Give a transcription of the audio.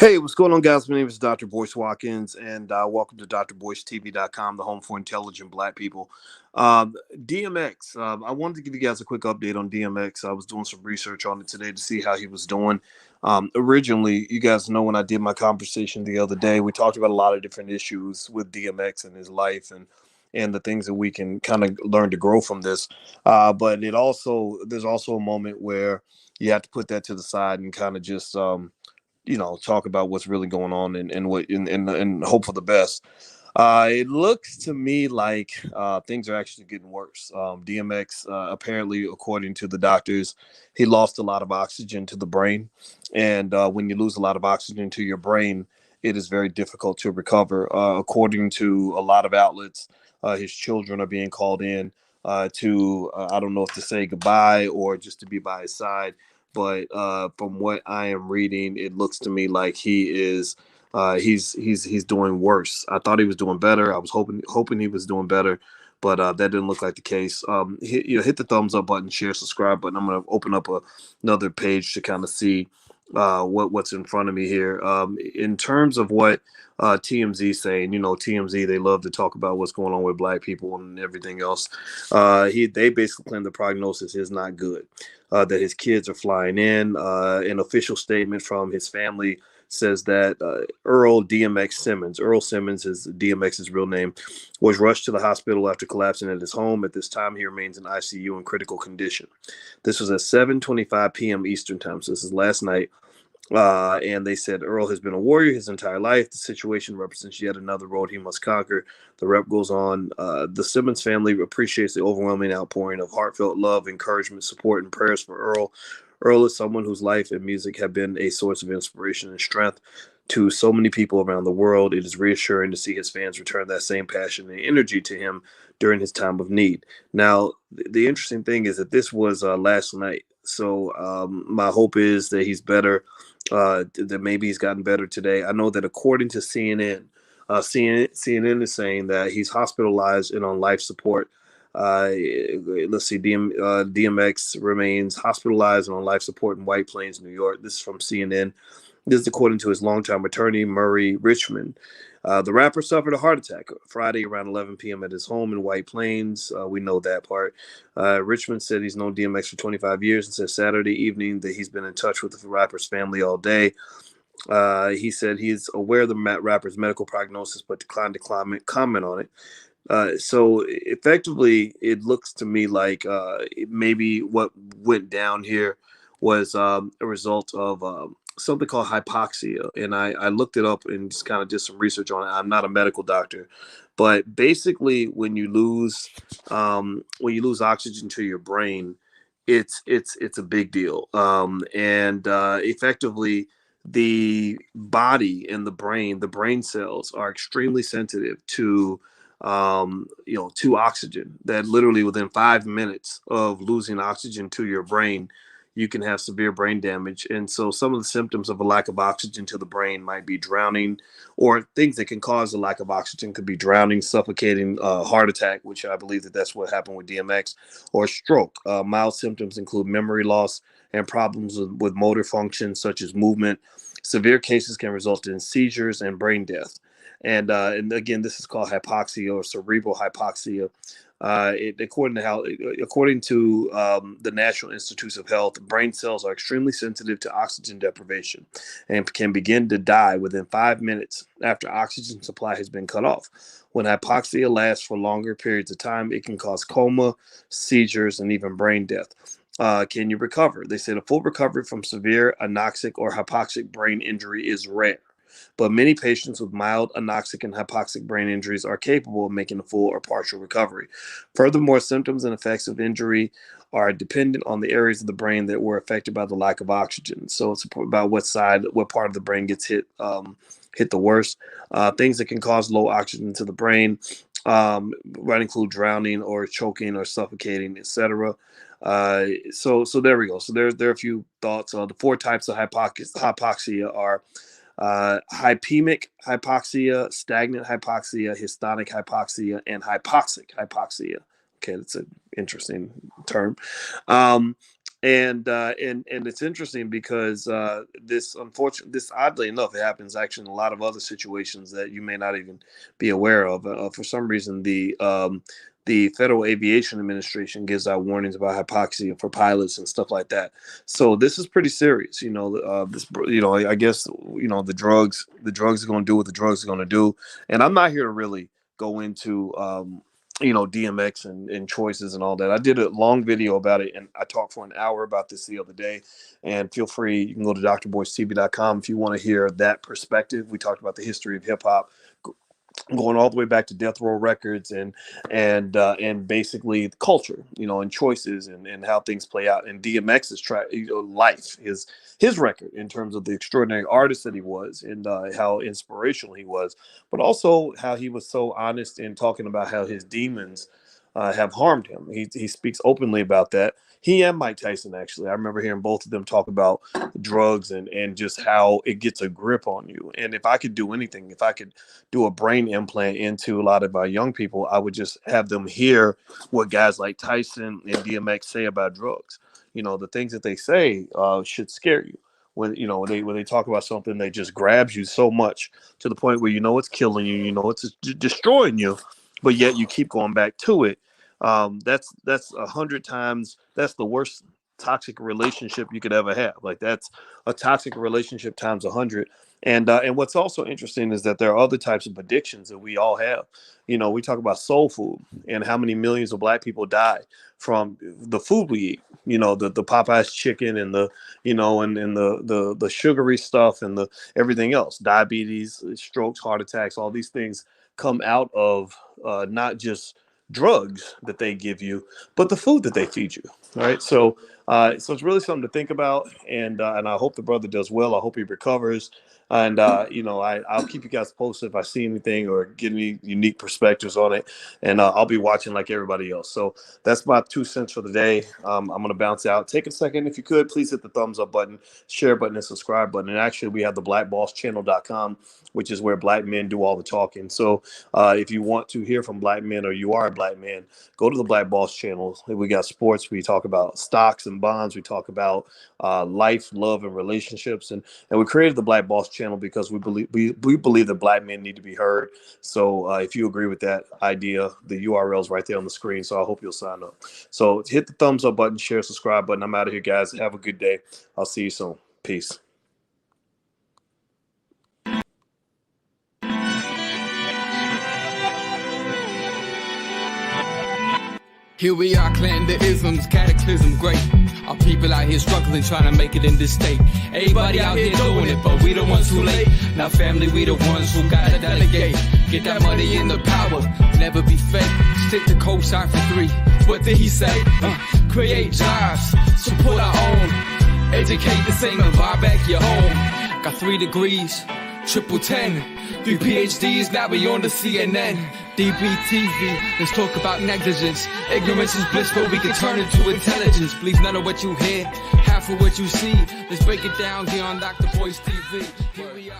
Hey, what's going on, guys? My name is Dr. Boyce Watkins, and welcome to drboycetv.com, the home for intelligent black people. DMX, I wanted to give you guys a quick update on DMX. I was doing some research on it today to see how he was doing. Originally, you guys know when I did my conversation the other day, we talked about a lot of different issues with DMX and his life and the things that we can kind of learn to grow from this. But there's also a moment where you have to put that to the side and kind of just talk about what's really going on and hope for the best. It looks to me like things are actually getting worse. DMX, apparently, according to the doctors, he lost a lot of oxygen to the brain. And when you lose a lot of oxygen to your brain, it is very difficult to recover. According to a lot of outlets, his children are being called in I don't know if to say goodbye or just to be by his side. But from what I am reading, it looks to me like he's doing worse. I thought he was doing better. I was hoping he was doing better, but that didn't look like the case. Hit the thumbs up button, share, subscribe button. I'm gonna open up another page to kind of see what's in front of me here. In terms of what TMZ saying, TMZ, they love to talk about what's going on with black people and everything else. They basically claim the prognosis is not good. That his kids are flying in. An official statement from his family says that Earl DMX Simmons, Earl Simmons is DMX's real name, was rushed to the hospital after collapsing at his home. At this time, he remains in ICU in critical condition. This was at 7:25 p.m. Eastern time, so this is last night. And they said Earl has been a warrior his entire life. The situation represents yet another road he must conquer. The rep goes on. The Simmons family appreciates the overwhelming outpouring of heartfelt love, encouragement, support, and prayers for Earl. Earl is someone whose life and music have been a source of inspiration and strength to so many people around the world. It is reassuring to see his fans return that same passion and energy to him during his time of need. Now, the interesting thing is that this was last night. So my hope is that he's better, that maybe he's gotten better today. I know that according to CNN, CNN is saying that he's hospitalized and on life support. Let's see, DMX remains hospitalized and on life support in White Plains, New York. This is from CNN. This is according to his longtime attorney, Murray Richmond. The rapper suffered a heart attack Friday around 11 p.m. at his home in White Plains. We know that part. Richmond said he's known DMX for 25 years and said Saturday evening that he's been in touch with the rapper's family all day. He said he's aware of the rapper's medical prognosis but declined to comment on it. So effectively, it looks to me like maybe what went down here was a result of something called hypoxia. And I looked it up and just kind of did some research on it. I'm not a medical doctor, but basically, when you lose oxygen to your brain, it's a big deal. And effectively, the body and the brain cells are extremely sensitive to oxygen. That literally within 5 minutes of losing oxygen to your brain, you can have severe brain damage. And so some of the symptoms of a lack of oxygen to the brain might be drowning, or things that can cause a lack of oxygen could be drowning, suffocating, heart attack, which I believe that's what happened with DMX, or stroke. Mild symptoms include memory loss and problems with motor function, such as movement. Severe cases can result in seizures and brain death. And again, this is called hypoxia or cerebral hypoxia. According to the National Institutes of Health, brain cells are extremely sensitive to oxygen deprivation and can begin to die within 5 minutes after oxygen supply has been cut off. When hypoxia lasts for longer periods of time, it can cause coma, seizures, and even brain death. Can you recover? They said a full recovery from severe anoxic or hypoxic brain injury is rare, but many patients with mild anoxic and hypoxic brain injuries are capable of making a full or partial recovery. Furthermore, symptoms and effects of injury are dependent on the areas of the brain that were affected by the lack of oxygen. So it's about what part of the brain gets hit the worst. Things that can cause low oxygen to the brain might include drowning or choking or suffocating, etc. So there we go. So there are a few thoughts. The four types of hypoxia are hypemic hypoxia, stagnant hypoxia, hystonic hypoxia, and hypoxic hypoxia. Okay, that's an interesting term. Um, And it's interesting because this oddly enough, it happens actually in a lot of other situations that you may not even be aware of. For some reason, the Federal Aviation Administration gives out warnings about hypoxia for pilots and stuff like that. So this is pretty serious. I guess the drugs are going to do what the drugs are going to do, and I'm not here to really go into DMX and choices and all that. I did a long video about it, and I talked for an hour about this the other day. And feel free, you can go to drboystv.com if you want to hear that perspective. We talked about the history of hip hop, going all the way back to Death Row Records and basically the culture, and choices and how things play out. And DMX's life, his record in terms of the extraordinary artist that he was and how inspirational he was, but also how he was so honest in talking about how his demons have harmed him. He speaks openly about that. He and Mike Tyson, actually. I remember hearing both of them talk about drugs and just how it gets a grip on you. And if I could do anything, if I could do a brain implant into a lot of our young people, I would just have them hear what guys like Tyson and DMX say about drugs. The things that they say should scare you. When they talk about something that just grabs you so much to the point where it's killing you, it's destroying you, but yet you keep going back to it. That's 100 times. That's the worst toxic relationship you could ever have. Like, that's a toxic relationship times 100. And what's also interesting is that there are other types of addictions that we all have. We talk about soul food and how many millions of Black people die from the food we eat. The Popeyes chicken and the the sugary stuff and the everything else, diabetes, strokes, heart attacks, all these things come out of not just drugs that they give you, but the food that they feed you. All right. So it's really something to think about. And I hope the brother does well. I hope he recovers. And, I'll keep you guys posted if I see anything or get any unique perspectives on it. And I'll be watching like everybody else. So that's my 2 cents for the day. I'm going to bounce out. Take a second. If you could, please hit the thumbs up button, share button, and subscribe button. And actually, we have the blackbosschannel.com, which is where Black men do all the talking. So if you want to hear from Black men or you are a Black man, go to the Black Boss channel. We got sports. We talk about stocks and bonds. We talk about life, love, and relationships. And we created the Black Boss channel because we believe that Black men need to be heard. So if you agree with that idea, the URL is right there on the screen. So I hope you'll sign up. So hit the thumbs up button, share, subscribe button. I'm out of here, guys. Have a good day. I'll see you soon. Peace. Here we are, clan the isms, cataclysm, great. Our people out here struggling, trying to make it in this state. Everybody out here doing it, but we the ones too late. Now family, we the ones who gotta delegate. Get that money in the power, never be fake. Stick to cosign for 3. What did he say? Create jobs, support our own. Educate the same and buy back your home. Got 3 degrees, triple 10. 3 PhDs, now we on the CNN. DBTV, let's talk about negligence. Ignorance is bliss, but we can turn it to intelligence. Believe none of what you hear, half of what you see. Let's break it down here on Dr. Boy's TV. Here we are.